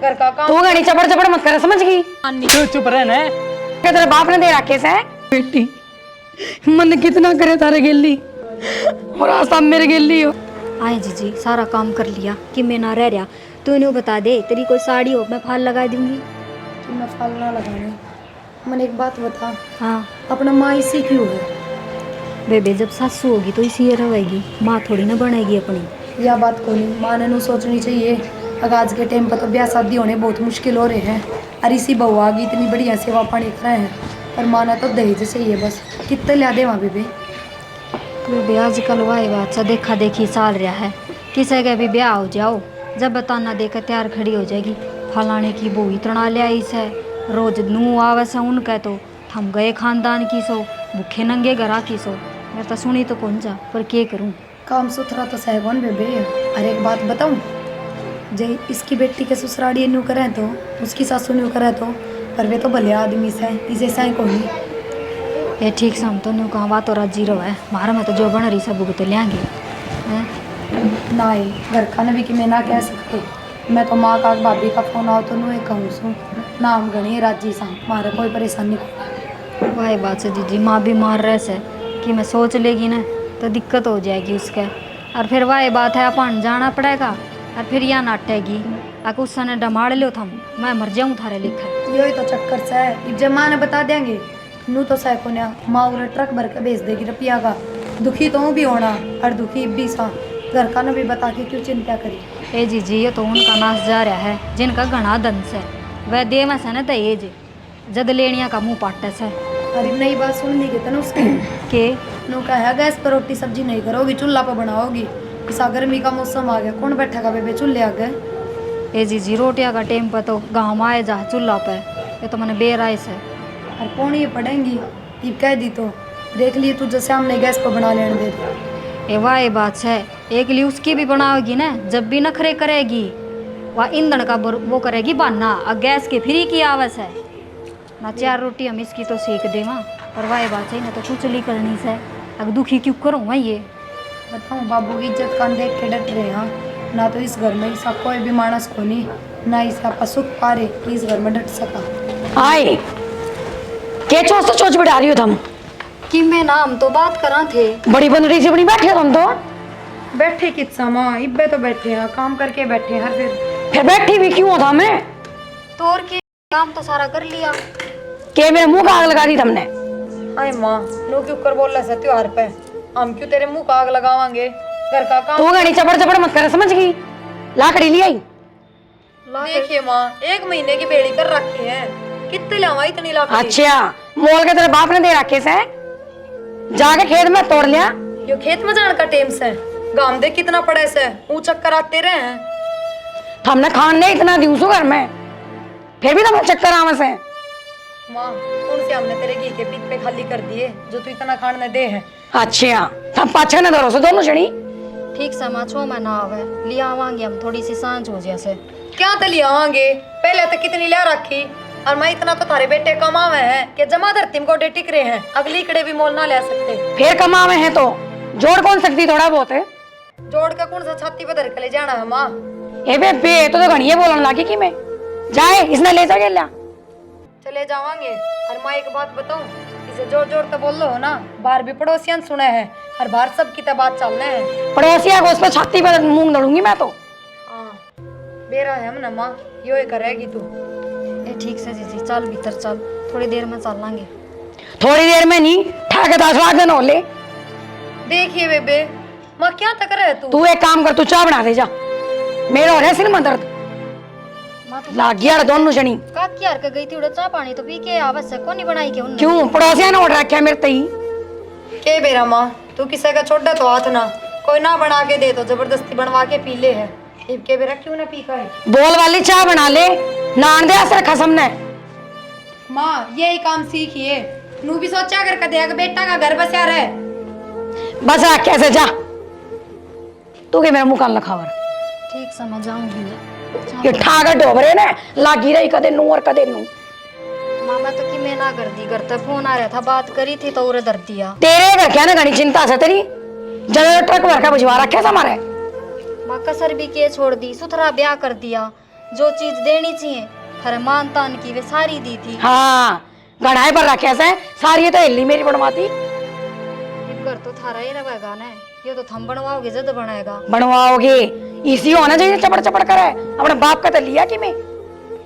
घर का काम। तू घड़ी चपड़ चपड़ मत कर, समझ गई? तू चुप रह ना। क्या तेरे बाप ने दे रखे से? बेटी मन कितना करे तारे गेली और आज सब मेरे गेली हो। आए जीजी सारा काम कर लिया कि मैं ना रह रहा। तू इन्हें बता दे, तेरी कोई साड़ी हो मैं फाल लगा दूंगी। कि मैं फल ना लगाने। मैंने एक बात बता, हाँ अपना माँ इसी क्यों है? बेबे जब सासू होगी तो इसी रहेगी, माँ थोड़ी ना बनेगी अपनी। यह बात को नहीं माँ ने सोचनी चाहिए। अगर आज के टाइम पर तो ब्याह शादी होने बहुत मुश्किल हो रहे हैं और इसी बहू आ गई इतनी बढ़िया सेवा पानी कर रहे हैं और माँ ने तो दहेज चाहिए बस। कितने लिया दे वहाँ बेबे? बेबे आजकल वाई बात सा देखा देखी साल रहा है, किसी का भी ब्याह हो जाओ जब बताना देकर तैयार खड़ी हो जाएगी। फलाने की बहू इतना ले आई से, रोज नू आवे से उनका तो थम गए खानदान की सो, भूखे नंगे घरा की सो। मैं तो सुनी तो कौन जा पर के करूँ। काम सुथरा तो सहगोन बेबे। अरे एक बात बताऊँ, जे इसकी बेटी के ससुराड़ी न्यू करें तो उसकी सासू न्यू करें तो, पर वे तो भले आदमी से इसे सही को नहीं। ये ठीक से हम तो न्यू कहाँ बात और राजी रहो है, मारा में तो जो बन रही सब भुगत लेंगे ना ही घर का भी कि मैं ना कह सकते। मैं तो माँ का भाभी का फोन आओ तो नू कहूँ सू ना हम गणी राजी सा, मारे कोई परेशानी को। वही बात से जीजी माँ भी मार रहे से कि मैं सोच लेगी ना तो दिक्कत हो जाएगी उसके। और फिर वही बात है अपन जाना पड़ेगा और फिर यहाँ नाटेगी अगर उस ने डमाड़ लो थम मैं मर जाऊँ थारे लिखा। यही तो चक्कर से है, जब माँ ने बता देंगे नू तो सह को माँ उन्हें ट्रक भर के भेज देगी रुपया का। दुखी तो भी होना और दुखी भी सा, घर का न भी बता के क्यों चिंता करी। ए जीजी ये तो उनका नाश जा रहा है जिनका घना दंश है, वह देव से न दहेज जद लेनिया का मुँह पाटे से। अरे नई बात सुन ली ना उसकी के नू कहा गैस पर रोटी सब्जी नहीं करोगी चूल्हा पर बनाओगी। इस गर्मी का मौसम आ गया कौन बैठेगा बेबे चूल्हे आगे। ए जीजी रोटियां का टाइम पर तो गाँव आए जा चूल्हा पे, ये तो मैंने बेराय से। और कौन ये पढ़ेंगी ये कह दी तो देख लिए तुझे सामने गैस पर बना लेने दे। ए वाह ये बात है, एक लिए उसकी भी बनाओगी ना जब भी नखरे करेगी वह ईंधन का वो करेगी बहाना और गैस के फ्री की आवस है ना। 4 रोटी हम इसकी तो सेक दे माँ, और वाह ये बात है ना तो कुचली करनी से अब दुखी क्यों करूँ मैं ये बताऊँ। बाबू की इज्जत कान देख के डट रहे हाँ, ना तो इस घर में ऐसा कोई भी मानस को नहीं ना इसका पसुख पारे कि इस घर में डट सका। आए के चोच तो चोच बिठा रही हो तुम कि मैं ना हम तो बात करा थे। बड़ी बन रही से बड़ी बैठे हो तुम तो। बैठे कितना माँ इब्बे तो बैठे हैं काम करके बैठे हैं हर फिर बैठी भी क्यों था मैं? तो और के काम तो सारा कर लिया के मेरे मुंह का आग लगा दी तुमने? अरे माँ नो क्यों कर बोल रहा है त्योहार पे हम क्यों तेरे मुंह का आग लगावांगे? घर का काम तू घड़ी चपड़ चपड़ मत कर, समझ गई? लाकड़ी ले आई। देखिए माँ 1 महीने की बेड़ी कर रखी है, कितने लावा इतनी लाकड़ी? अच्छा मोल के तेरे बाप ने दे रखे से, जाके खेत में तोड़ लिया। यो खेत में जाने का टेम से गांव देख कितना पड़े से ऊ चक्कर आते रहे हैं। हमने खान नहीं इतना दी उसो घर में, फिर भी तुम्हें चक्कर आवे से। माँ कौन से हमने तेरे घी के पीक पे खाली कर दिए जो तू इतना खान न दे है? अच्छा तब पाछे न धरो से दोनों जनी। ठीक समाचो मैं ना आवे लिया आवांगे हम थोड़ी सी सांझ हो जैसे। क्या तली आवांगे पहले तो कितनी लिया रखी और मैं इतना तो थारे बेटे कमावे हैं कि जमा धरती में गोडे टिक रहे हैं, अगली कड़े भी मोल ना ले सकते। फिर कमावे हैं तो जोड़ कौन सकती थोड़ा बहुत है। जोड़ का कौन सा छाती पे धर के ले जाना है माँ? ए बे तो घड़िए बोलन लागी कि मैं जाए इसने ले जाके लिया। चले जावांगे। और माँ एक बात बताऊं, इसे जोर जोर तो बोल लो हो ना, बाहर भी पड़ोसियन सुने हैं और बाहर सब की बात चल रहे हैं। पड़ोसिया को उस पर छाती पर मूंग दौड़ूंगी मैं तो। हाँ बेरा है हम ना माँ यो ही करेगी तू। ए ठीक से जीजी चल भीतर चल, थोड़ी देर में चल लांगे। थोड़ी देर में नहीं ठाके 10 लाख दिन हो ले। देखिए बेबे माँ क्या तक रहे तू एक काम कर, तू चाय बना दे जा, मेरा हो रहा है सिर में दर्द लाग गया दोनों जनी। का यार के गई थी उड़े चाय पानी तो पी के आवश्यक को नहीं बनाई के उन्होंने। क्यों पड़ोसिया ने ऑर्डर रखा मेरे तई के बेरा माँ तू किसी का छोड़ा तो हाथ ना, कोई ना बना के दे तो जबरदस्ती बनवा के पी ले है। के बेरा क्यों ना पी का है? बोल वाली चाय बना ले, नान दे असर खसम ने। माँ यही काम सीखिए, नू भी सोचा कर के देगा बेटा का घर बसा रहे। बस आ कैसे जा तू के मेरा मुंह कान लखावर। ठीक समझ जाऊंगी ये ठाकर डोबरे ने लागी रही कदे नू और कदे नू। मामा तो कि मैं ना कर दी, घर तक फोन आ रहा था बात करी थी तो उरे दर दिया। तेरे घर क्या ना घनी चिंता से तेरी, जब ट्रक भर का भिजवा रखे हमारे। माँ कसर भी के छोड़ दी, सुथरा ब्याह कर दिया जो चीज देनी चाहिए खरे मान तान की वे सारी दी थी। हाँ गढ़ाई पर रखे से सारी तो हिल्ली मेरी बनवाती। घर तो थारा ही रहेगा ना, ये तो थम बनवाओगे जद बनाएगा। बनवाओगे इसी होना चाहिए चपड़ चपड़ करे अपने बाप का तो लिया कि मैं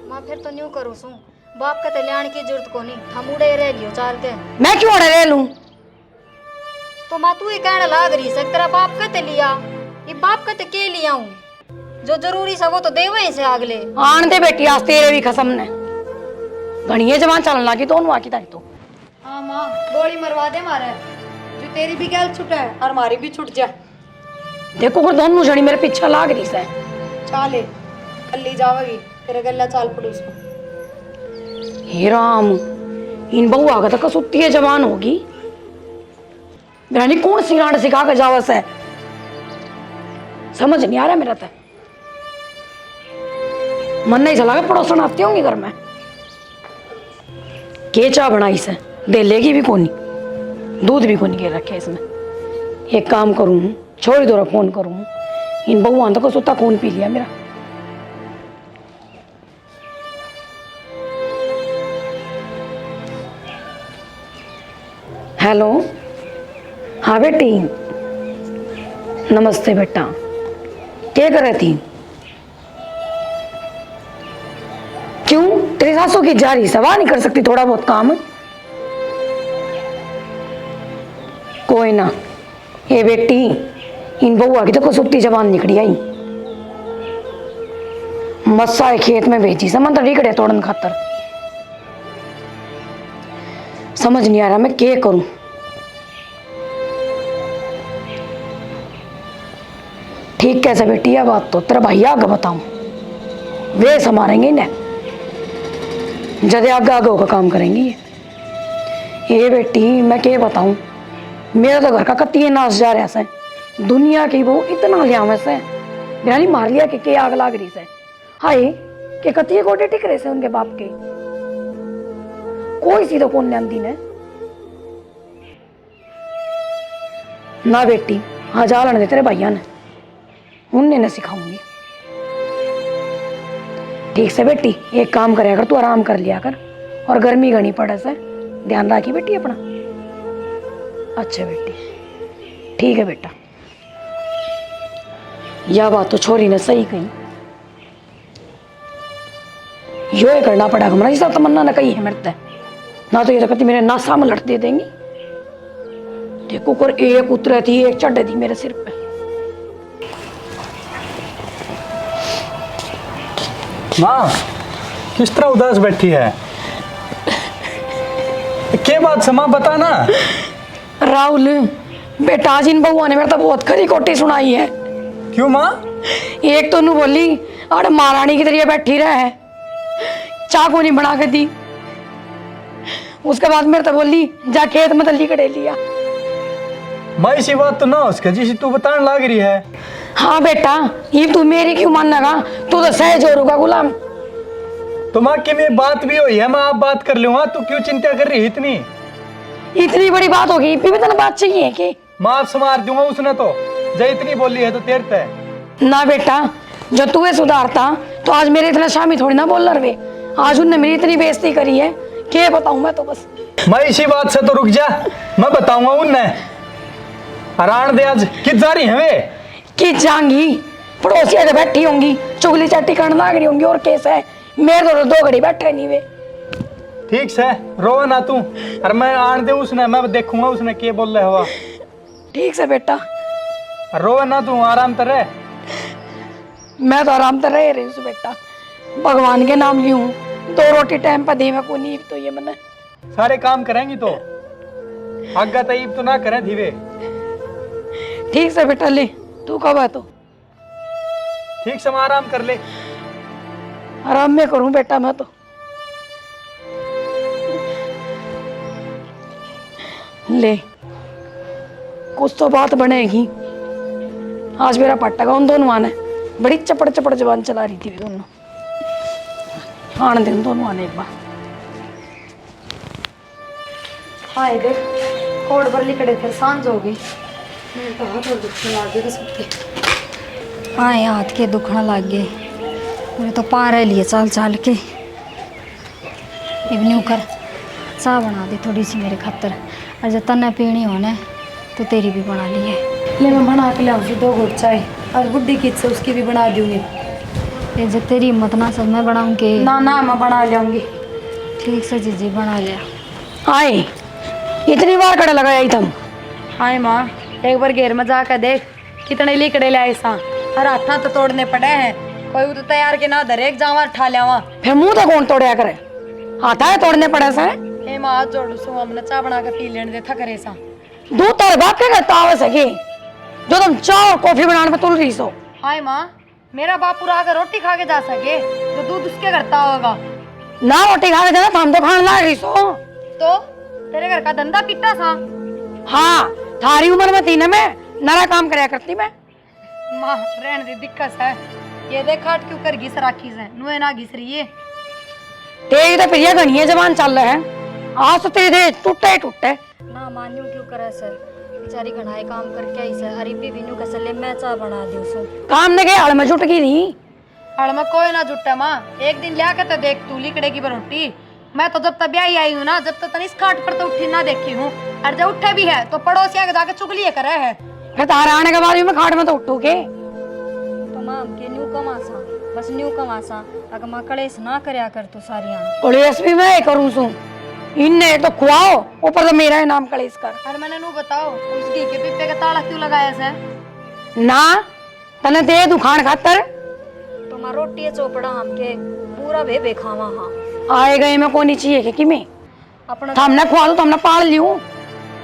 माँ फिर तो न्यू करूँ सू बाप का तो लियाने की जरूरत को नहीं, हम उड़े रह लियो चाल के। मैं क्यों रह लूं? तो माँ तू ही कहने लाग रही सक तेरा बाप का ते लिया, ये बाप का ते के लिया हूँ, जो जरूरी सा वो तो देवे से आगले। आन दे बेटी आज तेरे भी कसम ने घणिये जवान चलन लगी तो आकी तक तो। हाँ माँ गोली मरवा दे मारे, जो तेरी भी गैल छुटे और हमारी भी छुट जाए। देखो फिर दोनों जनी मेरे पीछे लाग रही से। चाले कल्ली जावेगी तेरे गल्ला चाल पड़ी उसको। हे राम इन बहुआ का तो कसुत्ती है जवान होगी रानी कौन सी रांड सिखा के जावस है समझ नहीं आ रहा मेरा तो। मन नहीं चला पड़ोसन आती होंगी घर में के चाह बनाई से दे लेगी भी कोनी दूध भी कोनी के रखे इसमें। एक काम करूं छोड़ दो फोन करूं इन बहुआ तो कसुत्ता कौन पी लिया मेरा। हेलो हाँ बेटी नमस्ते बेटा क्या कर रही थी? क्यों तेरी सासू की जा रही सवाल नहीं कर सकती थोड़ा बहुत काम? कोई ना ये बेटी इन बहुआ की तो कसुत्ती जबान निकली आई मस्सा खेत में भेजी समंदर रिकड़े तोड़न खातर। समझ नहीं आ रहा मैं क्या करूं। ठीक कैसे बेटी यह बात तो तेरा भाई आगे बताऊं वे संभालेंगे इन्हें जदे आगे आगे होकर काम करेंगी ये बेटी मैं क्या बताऊं मेरा तो घर का कत्ती नाश जा रहा से दुनिया की वो इतना लिया में से बिहारी मार लिया कि आग लाग रही से। हाय के कत्ती गोडे टिक रहे से उनके बाप के कोई सी तो कौन आंदी ने ना बेटी हाँ जा लेने दे तेरे भैया ने उनने न सिखाऊंगी। ठीक से बेटी एक काम करे अगर तू आराम कर लिया कर और गर्मी घनी पड़े से ध्यान रखी बेटी अपना। अच्छा बेटी ठीक है बेटा यह बात तो छोरी ने सही कही यो ही करना पड़ा हमारा इस तमन्ना ने कही है मेरे ना तो ये तो कहती मेरे नासा में लट दे देंगी। देखो कर एक उतरे थी एक चढ़े थी मेरे सिर पे। माँ किस तरह उदास बैठी है क्या बात से माँ बता ना। राहुल बेटा आज इन बहुआ ने मेरे तो बहुत खरी कोटी सुनाई है। क्यों माँ? एक तो नू बोली अरे महारानी की तरह बैठी रहे चाकू नहीं बना के दी। उसके बाद मेरे तो बोली जा खेत में तली कड़े लिया। माँ इसी बात तो ना उसके जिसे तू बताने लग रही है। हाँ बेटा ये तू मेरी क्यों मानेगा तू तो सहजोरू का गुलाम। तो माँ की मेरी बात भी हुई है मैं आप बात कर लूंगा तू क्यों चिंता कर रही है इतनी बड़ी बात होगी भी तो बात चाहिए कि माँ संवार दूंगा उसने तो जय इतनी बोली है तो तेरे तय ना बेटा जो तू सुधारता तो आज मेरे इतना शामी थोड़ी ना बोल रहे आज उनने मेरी इतनी बेइज्जती करी है क्या बताऊं मैं तो बस। मैं इसी बात से तो रुक जा मैं बताऊंगा उनने हरान दे आज कित जा रही है वे कि जांगी पड़ोसिया से बैठी होंगी चुगली चाटी करने लग रही होंगी और केस है मेरे तो दो घड़ी बैठे नहीं वे। ठीक से रो ना तू और मैं आन दे उसने मैं देखूंगा उसने क्या बोल रहा हुआ। ठीक से बेटा रो ना तू आराम तर रह। मैं तो आराम तर रह रही हूँ बेटा भगवान के नाम ली हूँ 2 रोटी टाइम पर दे मैं को नहीं तो ये मैंने सारे काम करेंगी तो आगा तईब तो ना करें धीरे। ठीक से बेटा ले तू कब है तो ठीक से मैं आराम कर ले। आराम में करूं बेटा मैं तो। ले कुछ तो बात बनेगी आज मेरा पट्टा का उन दोनों आने बड़ी चपड़ चपड़ जबान चला रही थी दोनों आने दे उन दोनों आने एक बार। हाँ देख कोड पर लिखड़े थे सांझ हो गई मेरे तो हाथ और दुखने लग गए सुनते। हाँ ये हाथ के दुखना लग गए मेरे तो पार है लिए चाल चाल के इवनिंग कर चाह बना दे थोड़ी सी मेरे खातर, और जब तन्ने पीनी हो ना तो तेरी भी बना ली है। ले मैं बना के लाऊंगी 2 घूट चाय, और बुड्ढी की से उसकी भी बना दूंगी। ये जब तेरी हिम्मत ना सब मैं बनाऊंगी। ना ना मैं बना लाऊंगी। ठीक से जीजी बना लिया। आए इतनी बार कड़ा लगाया ही तुम। हाय माँ, एक बार घेर में जाकर देख कितने लिकड़े लाए सा, और हाथा तो तोड़ने पड़े हैं। कोई तो तैयार के ना धरे एक जावा ठा लिया। फिर मुंह तो कौन तोड़या करे, आता है तोड़ने पड़े से। हे माँ हाथ जोड़ सो, हमने चाय बना के पी लेने दे था करे सा। दूध तेरे बाप के करता आवे सके जो तुम चाय और कॉफी बनाने पे तुल रही सो। हाय माँ, मेरा बाप पूरा आकर रोटी खा के जा सके जो दूध उसके करता होगा। ना रोटी खा के जाना तो हम तो खाने लग रही सो। तो तेरे घर का धंधा पिट्टा सा। हाँ थारी उम्र में थी ना मैं नरा काम करया करती मैं। माँ रहने दे, दिक्कत है। ये देख खाट क्यों कर घिस राखी से, नुए ना घिस रही है। तेरी तो प्रिया घनिया जवान चल रहे हैं, आज तो तेरे दे टूटे टूटे। ना मान्यू क्यों करे सर, बेचारी घनाए काम करके आई सर। हरी भी बिनू कसले मैं चाह बना दूं सो। काम ने के हड़ में जुट गई थी। हड़ में कोई ना जुटा माँ, एक दिन लिया के तो देख तू लिकड़े की रोटी। मैं तो जब तक ब्याही आई हूँ ना, जब तक इस खाट पर तो उठी ना देखी हूँ, और जब उठे भी है तो पड़ोसिया के जाके चुगलियां करे है। फिर तारा आने के बाद में खाट में तो उठू के। तो माँ के न्यू कमासा, बस न्यू कमासा, अगर माँ कलेस ना करया कर तू सारी आन। कलेस भी मैं करूँ सू, इनने तो खुआओ ऊपर तो मेरा ही नाम कलेस कर। और मैंने नू बताओ उस घी के पिप्पे का ताला क्यों लगाया से? ना तने दे दुखान खातर। तो माँ रोटी चोपड़ा हमके पूरा भे खावा। हाँ आए गए में कोनी चाहिए कि मैं अपना हमने खुआ दू तुमने पाल लियो।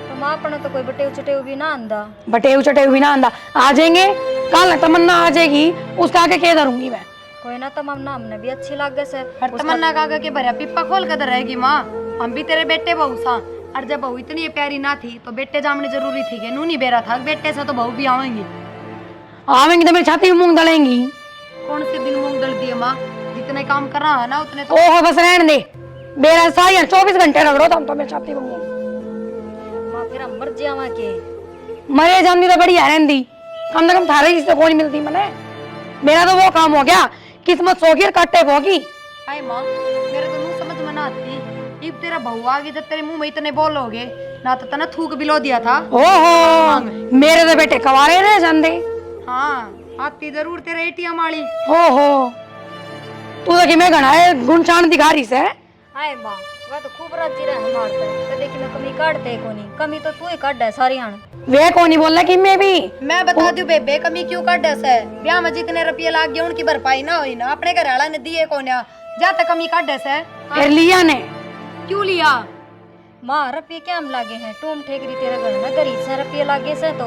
तो माँ अपना तो कोई बटे चटे भी ना आंदा। बटे चटे हुई ना आंदा आ जाएंगे, कल तमन्ना आ जाएगी उसका आगे के धरूंगी मैं। कोई ना तमन्ना हमने भी अच्छी लग गए से। और तमन्ना काका के भरिया पिप्पा खोल कर रहेगी माँ। हम भी तेरे बेटे बहू सा, और जब बहू इतनी प्यारी ना थी तो बेटे जामने जरूरी थी कि नू नहीं बेरा था, बेटे से तो बहू भी आवेंगी। आवेंगी तो मेरी छाती में मूंग दलेंगी। कौन से दिन मूंग दल दिए माँ, जितने काम कर रहा है ना उतने तो। ओहो बस रहने दे, मेरा साया 24 घंटे रगड़ो तुम तो मेरी छाती में मूंग। माँ फिर हम मर जावा के। मरे जानी तो बढ़िया रहती, कम से कम थारे इससे कौन मिलती मने। मेरा तो वो काम हो गया, किस्मत सोगी और कट्टे भोगी। हाय माँ, मेरे तो मुंह समझ में ना आती। इब तेरा बहू आ गई, जब तेरे मुंह में इतने बोलोगे ना तो तना थूक बिलो दिया था। ओहो मेरे तो बेटे कवारे रह जाते। हाँ आती जरूर तेरे एटीएम वाली। ओहो तू तो कि मैं घनाए गुण चाण दिखा रही से। हाय माँ वह तो खूब राजी रहे हमार पे, तो देखी मैं कमी काटते कोनी, कमी तो तू ही काट है सारी आन। वे कोनी बोल रहा कि मैं भी। मैं बता दूं बेबे, कमी क्यों कर दे से? ब्याह में जितने रुपये लाग गए उनकी भरपाई ना हुई ना, अपने घर वाला ने दिए कोन्या, जाते कमी कर दे से। फिर लिया ने क्यों लिया? माँ रुपये क्या हम लागे हैं, टूम ठेकरी तेरे घर में गरीब से रुपये लागे से तो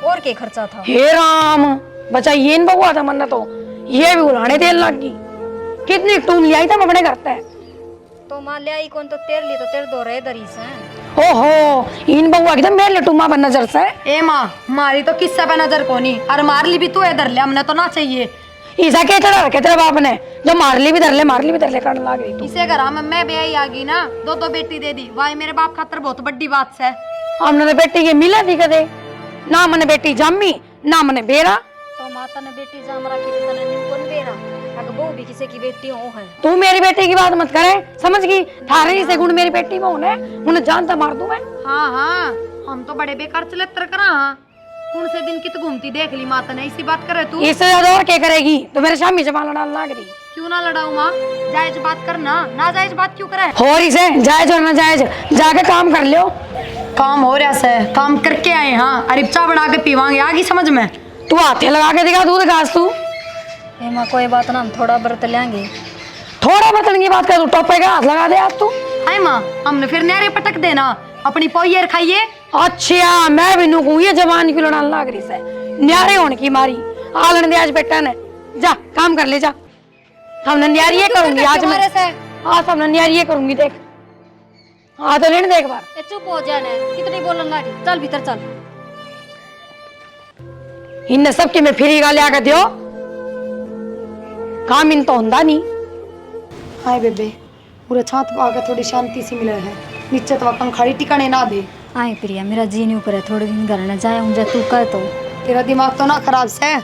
और के खर्चा था। हे राम बचा ये न बउआ था मन्ना तो ये भी उड़ाने तेल लग गई। कितनी टूम लिया था अपने घर पे। तो माँ ले आई कौन, तो तेरे लिए तो तेरे दो रहे दरी से। ओहो इन बउआ की तो मेरे लिए टूमा पर नजर से। ए माँ मारी तो किस्सा पे नजर कोनी, और मार ली भी तू इधर ले, हमने तो ना चाहिए। ईसा के चढ़ा रखे तेरे बाप ने, जो मार ली भी धर ले मार ली भी धर ले करने लग रही तू। इसे घर में मैं ब्याही आ गई ना, 2 बेटी दे दी, वाह मेरे बाप खातर बहुत बड़ी बात है। हमने तो बेटी के मिला थी कदे ना, मने बेटी जम्मी ना मने बेरा। तो माता ने बेटी जाम रखी तो तने न्यू कौन बेरा, अगर वो भी किसी की बेटी हो है। तू मेरी बेटी की बात मत करे, समझ गई थारे से गुण मेरी बेटी में होने उन्हें जानता मार दूं मैं। हाँ हाँ हम तो बड़े बेकार चलत्र करा। हाँ कौन से दिन कित घूमती देख ली माता ने, इसी बात करे तू। इससे ज्यादा और क्या करेगी, तो मेरे शामी जमाना डाल लग रही। क्यों ना लड़ाऊ माँ, जायज बात करना, ना जायज बात क्यों करे? हो रही से जायज और ना जायज जाके काम कर लियो। काम हो रहा से, काम करके आए। हाँ अरे चाय बना के पीवांगे, आगी समझ में। तू हाथे लगा के दिखा दूध घास तू। ए माँ कोई बात ना, हम थोड़ा व्रत लेंगे। थोड़ा बर्तन की बात कर, तू टोपे का हाथ लगा दे आज तू। हाय माँ हमने फिर नहरे पटक देना, अपनी पोयर खाइए। अच्छा मैं भी नुकू ये जवान की लड़ान लग रही से, न्यारे होने की मारी आलन दे आज बेटा ने। जा काम कर ले जा, हमने न्यारी ये करूंगी आज मैं। आज हमने न्यारी ये करूंगी देख। हाँ तो लेने देख बार। ए चुप हो जाने, कितनी बोलन लागी, चल भीतर चल। इनने सबके में फ्री का लिया कर दियो, काम इन तो होंदा नहीं। हाय बेबे पूरा छात आकर थोड़ी शांति सी मिले है, नीचे तो पंखाड़ी टिकाने ना दे। आए प्रिया मेरा जी नहीं करे, थोड़े दिन घर न जाए मुझे तू कह तो। तेरा दिमाग तो ना खराब से,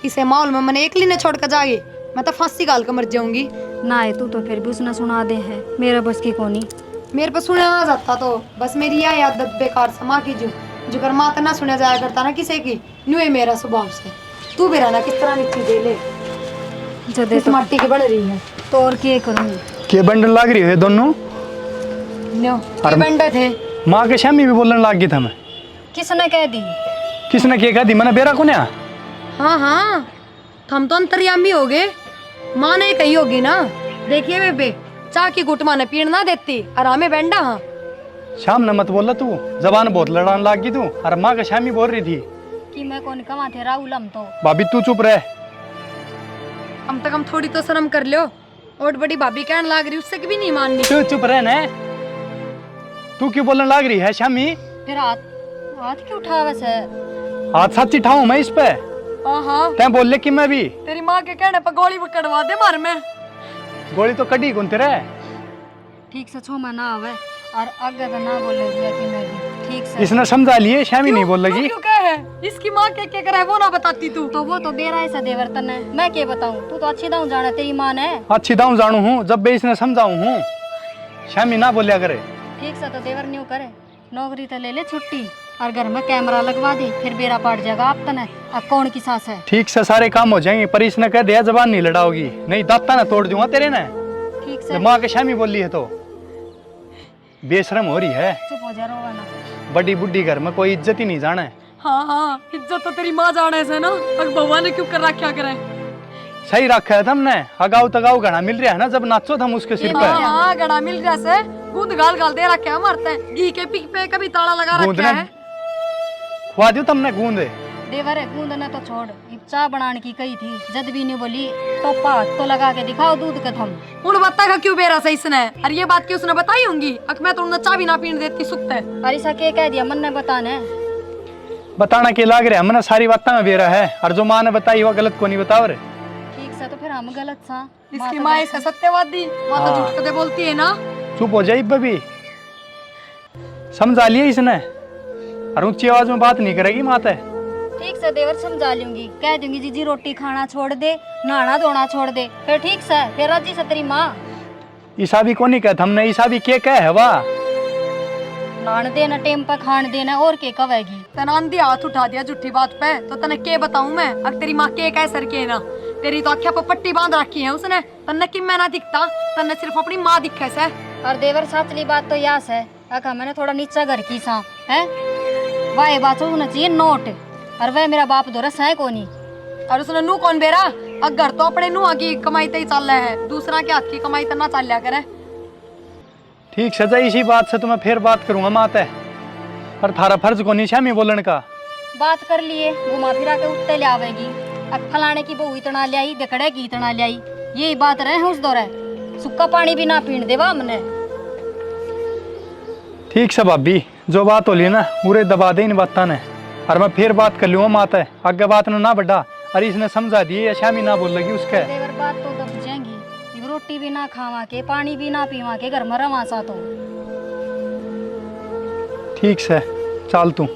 इसे माहौल में मैंने एकली ने छोड़ कर जाए। मैं तो फांसी गाल कर मर जाऊंगी। ना है तू तो फिर भी उसने सुना दे है, मेरा बस की कोनी। मेरे पे सुना आ जाता तो बस मेरी यह आदत बेकार समा की जो कर माता ना सुना जाया करता ना किसी की, न्यू है मेरा स्वभाव से। तू भी रहना किस तरह नीची दे ले जदे इस तो मट्टी की बन रही है तो और क्या करूंगी। के बंडल लाग रही है दोनों। न्यो के बंडे थे। माँ के शामी भी बोलने लाग गई था मैं। किसने कह दी? किसने क्या कहा दी मैंने बेरा को न्या। हाँ हाँ हम तो अंतर्यामी हो गए। माँ ने कही होगी ना, देखिए बेबे चाह की गुट माँ ने पीण ना देती आरामे बैंडा। हाँ शाम ने मत बोला तू, जबान बहुत लड़ाने लाग गई तू। और माँ के शामी बोल रही थी कि मैं कौन कमा थे राहुल हम तो। भाभी तू चुप रह। कम से कम थोड़ी तो शर्म कर लो। और बड़ी भाभी कहने लाग रही उससे भी नहीं माननी। तू चुप रह न। तू क्यों बोलने लाग रही है शामी? फिर हाथ हाथ क्यों उठा वैसे? हाथ सच्ची ठाऊं मैं इस पे। हाँ तै बोल ले कि मैं भी तेरी माँ के कहने पर गोली पकड़वा दे मार में। गोली तो कड़ी कौन तेरे। ठीक से छो मैं ना आवे और आगे तो ना बोले दिया कि मैं भी ठीक से। इसने समझा लिए शामी नहीं बोल लगी। क्यों कहे इसकी माँ क्या करे वो ना बताती तू। तो वो तो बेरा ऐसा देवर्तन है, मैं क्या बताऊं। तू तो अच्छी दाऊ जाना, तेरी माँ ने। अच्छी दाऊं जानू हूँ जब भी इसने समझाऊं हूँ। शामी ना बोलिया करे। ठीक से तो देवर न्यू करे, नौकरी तो ले ले छुट्टी और घर में कैमरा लगवा दे, फिर बेरा पाट जाएगा आप तने। अब कौन की सास है? ठीक से सारे काम हो जाएंगे पर इसने कह दिया जबान नहीं लड़ाओगी, नहीं दाता ना तोड़ दूंगा तेरे ने। ठीक से जब माँ के शामी बोली है तो बेशरम हो रही है। चुप हो जा, रोवा ना। बड़ी बुड्ढी घर में कोई इज्जत ही नहीं जाने। हाँ इज्जत तो तेरी माँ जाने से ना। अब भगवान ने क्यों कर रखा करे। सही रखा है तुमने। अगाऊ तगाऊ घड़ा मिल रहा है ना जब नाचो हम उसके सिर पे। हाँ गड़ा मिल रहा से गूंद गाल गाल दे रखा है मारते घी के पिक पे कभी ताला लगा गूंद रखा ने है। खुआ दियो तुमने गूंद। देवर है गूंद ने तो छोड़, ये चाय बनाने की कही थी जद भी नहीं बोली टोपा तो लगा के दिखाओ दूध का थम। उन बत्ता का क्यों बेरा सही इसने और ये बात क्यों उसने बताई होंगी। अक मैं तो चाय भी ना पीने देती सुक्त है। और ऐसा के कह दिया मन ने बताने। बताना के लाग रहा है मैंने सारी बात में बेरा है और जो माँ ने बताई वो गलत को नहीं बताओ रे। ठीक से तो फिर हम गलत सा। इसकी माँ ऐसा सत्यवादी माँ तो झूठ कदे बोलती है ना। चुप हो जाए बबी, समझा लिया इसने और ऊंची आवाज में बात नहीं करेगी माता। ठीक से देवर समझा लूंगी, कह दूंगी जीजी रोटी खाना छोड़ दे, नहाना धोना छोड़ दे, फिर ठीक से फिर राजी से तेरी माँ। ईसा भी को नहीं कहता हमने, ईसा भी के कह है वाह। नहान देना टेम पर खान देना और के कवेगी। तनांदी हाथ उठा दिया झूठी बात पे तो तने के बताऊं मैं। अब तेरी माँ के कह सर के ना, तेरी तो आँखें पर पट्टी बांध रखी है उसने। तन्ने कि मैं ना दिखता, तन्ने सिर्फ अपनी माँ दिखे से। और देवर साचली बात तो यास है, अका मैंने थोड़ा नीचा घर की सा है वाह बात होना चाहिए नोट। और वह मेरा बाप दोरस है कोनी। और उसने नू कौन बेरा अगर तो अपने नू की कमाई ते ही चल रहा है, दूसरा के हाथ की कमाई तना चल लिया करे। ठीक सजा इसी बात से तो मैं फिर बात करूंगा माता। पर थारा फर्ज को नहीं शामी बोलने का। बात कर लिए घुमा फिरा के उत्ते ले आवेगी। अब फलाने की बहू इतना ले आई दकड़े की इतना ले आई, यही बात रहे उस दौरे सुक्का पानी भी ना पीन देवा हमने। ठीक से भाभी जो बात होली ना पूरे दबा दे इन बातों ने और मैं फिर बात कर लूंगा माता। आगे बात ना बढ़ा और इसने समझा दिए या शामी ना बोल लगी उसके। देवर बात तो दब जाएंगी, रोटी भी ना खावा के पानी भी ना पीवा के घर में रवा सा तो। ठीक से चल तू।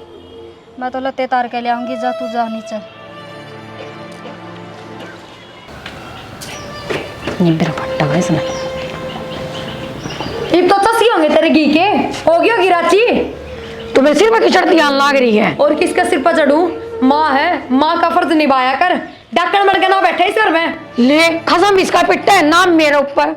मैं तो लत्ते तार के ले आऊंगी, जा तू जा नीचे। मेरा फट्टा है इसने। इब तो चसी होंगे तेरे घी के होगी होगी राची। तुम्हें सिर में किचड़ ध्यान लाग रही है। और किसका सिर पर चढ़ू? माँ है, माँ का फर्ज निभाया कर। डॉक्टर मर के ना बैठे इस घर में। ले खसम इसका पिट्टा है नाम मेरे ऊपर।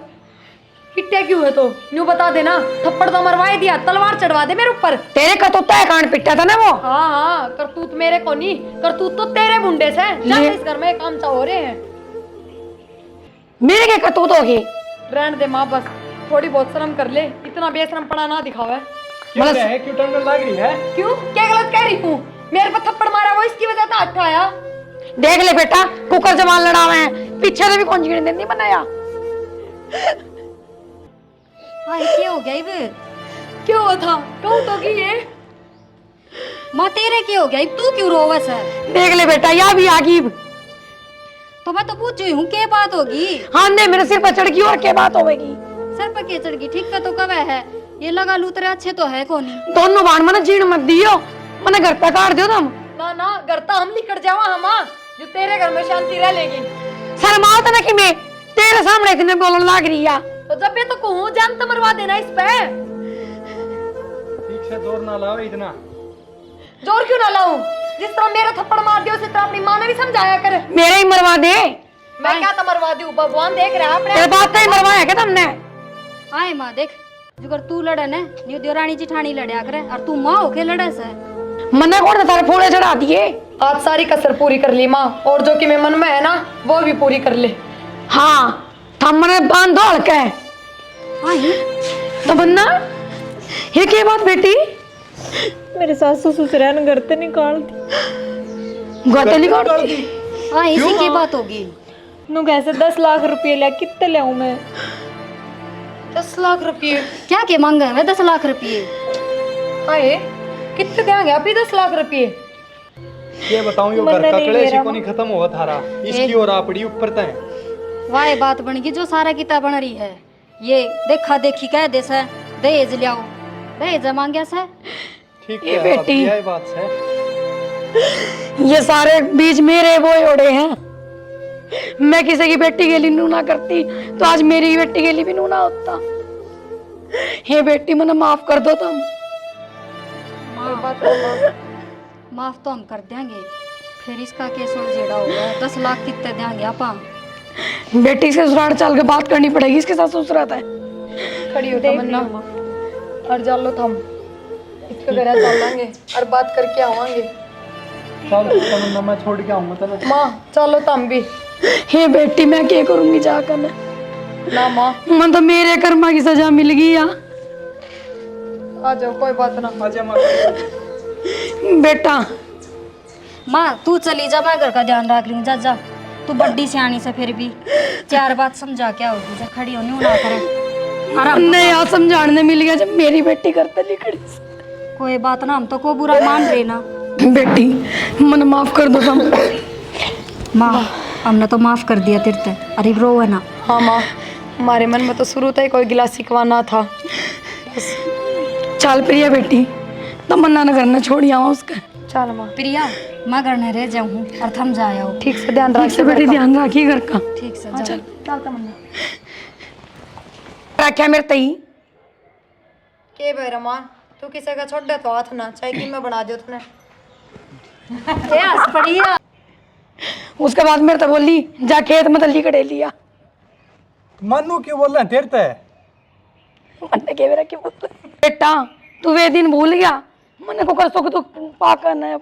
पिट्टे क्यों है तो न्यू बता देना, थप्पड़ तो मरवाई दिया, तलवार चढ़वा दे मेरे ऊपर। तेरे का तो तय कांड पिट्टा था ना वो। हाँ करतूत मेरे को नहीं, करतूत तो तेरे मुंडे से। जाके इस घर में काम चा हो रहे हैं। मेरे के कतूत होगी। रहने दे माँ, बस थोड़ी बहुत शर्म कर ले, इतना बेशरम पड़ा ना दिखावे। क्यों है क्यों टंगल लग रही है? क्यों क्या गलत कह रही हूँ? मेरे पर थप्पड़ मारा वो इसकी वजह से हाथ आया। देख ले बेटा कुकर जमान लड़ावे हैं, पीछे से भी कौन जीने नहीं बनाया। क्या हो गया इब? क्यों हुआ था कहूँ तो कि ये माँ तेरे क्या हो गया इब? तू क्यों रोवस है? देख ले बेटा या भी आगी। तो मैं तो पूछ रही हूँ क्या बात होगी। हाँ ने मेरे सिर पर चढ़ गई और क्या बात होगी। सर पर क्या चढ़ गई? ठीक का तो कब है ये लगा लूतरे अच्छे तो है कोनी। दोनों बाण मैंने जीण मत दियो, मैंने घर पे काट दियो तुम। ना ना घर तो हम निकट जावा हम जो तेरे घर में शांति रह लेगी। शर्माओ तो ना कि मैं तेरे सामने कितने बोलने लग रही है। तो जब ये तो कहूँ जान तो मरवा देना इस पे। ठीक से जोर ना लाओ इतना। जोर क्यों ना लाऊं? जिस तरह मेरा थप्पड़ मार दिया उसी तरह अपनी माँ ने भी समझाया कर। मेरे ही मरवा दे। मैं क्या तो मरवा दूं? भगवान देख रहा है अपने। तेरे बाप का ही मरवाया क्या तुमने? आए माँ देख, जुगर तू लड़े ने न्यू देवरानी जिठानी लड़या करे और तू माँ होके लड़े से। मन्ने कौन सा तारे फूले चढ़ा दिए? आज सारी कसर पूरी कर ली माँ, और जो कि मेरे मन में है ना वो भी पूरी कर ले। हाँ थमने बांध दौड़ के। आई तो बन्ना ये क्या बात बेटी? मेरे सासू ससुराल घर से निकाल दी। गोतली काट दी। हाँ इसी की बात होगी। नु कैसे 10 लाख रुपये लिया, कितने लाऊं मैं? 10 लाख रुपये? क्या के मांगे है 10 लाख रुपये? आए कितने देंगे अभी 10 लाख रुपये? ये बताऊं यो घर का कलेश ही को नहीं खत्म हुआ थारा, इसकी और आपड़ी ऊपर तय। वाह बात बन गई जो सारा किताब बन रही है। ये देखा देखी कह दे से दहेज लियाओ, दहेज मांगया से। ठीक ये है बेटी। यही बात है। ये सारे बीच मेरे बोए ओढ़े हैं। मैं किसी की बेटी के लिए नू ना करती तो आज मेरी बेटी के लिए भी नू ना होता। ये बेटी मने माफ कर दो तुम। माफ तो हम कर देंगे, फिर इसका केस उलझेड़ा होगा। 10 लाख कितने देंगे आप? बेटी से ससुराल चल के बात करनी पड़ेगी, इसके साथ ससुराल है। खड़ी हो तमन्ना और जान लो थम इसके घर चल लेंगे और बात करके आवांगे। चल तमन्ना मैं छोड़ के आऊंगा तने। माँ चलो तुम भी। हे बेटी मैं क्या करूंगी जाकर? ना माँ मन तो मेरे कर्मा की सजा मिल गई या। आ जाओ कोई बात ना। आजा माँ। बेटा माँ तू चली जा, मैं घर का ध्यान रख लूँ। जा जा तू बड्डी सियानी से फिर भी 4 बात समझा क्या होगी। जा खड़ी होनी ना करे आराम। नहीं यार समझाने मिल गया जब मेरी बेटी करते नहीं खड़ी। कोई बात ना, हम तो को बुरा मान रहे ना। बेटी मन माफ कर दो तुम। माँ हमने तो माफ कर दिया तेरे ते। अरे रो है ना। हाँ माँ हमारे मन में तो शुरू से ही कोई गिला शिकवा ना था। चल प्रिया बेटी तमन्ना न करना छोड़ आवा उसका। चल माँ प्रिया मैं घर नहीं रह जाऊँ और थम जाया हो। ठीक से ध्यान ठीक रख से बेटी ध्यान रखिए घर का। ठीक से हाँ, जा। चल तमन्ना रखा मेरे तई। के भाई रमान तू किसी का छोड़ दे तो हाथ ना चाहे कि मैं बना दियो तूने। बढ़िया। उसके बाद मेरे तो बोली जा खेत में तली कटे लिया। मनु क्यों बोल रहे हैं तेरे ते? मन्ने के मेरा क्यों बोल रहा है? बेटा तू वे दिन भूल गया मन्ने को कर सको तो पाकर न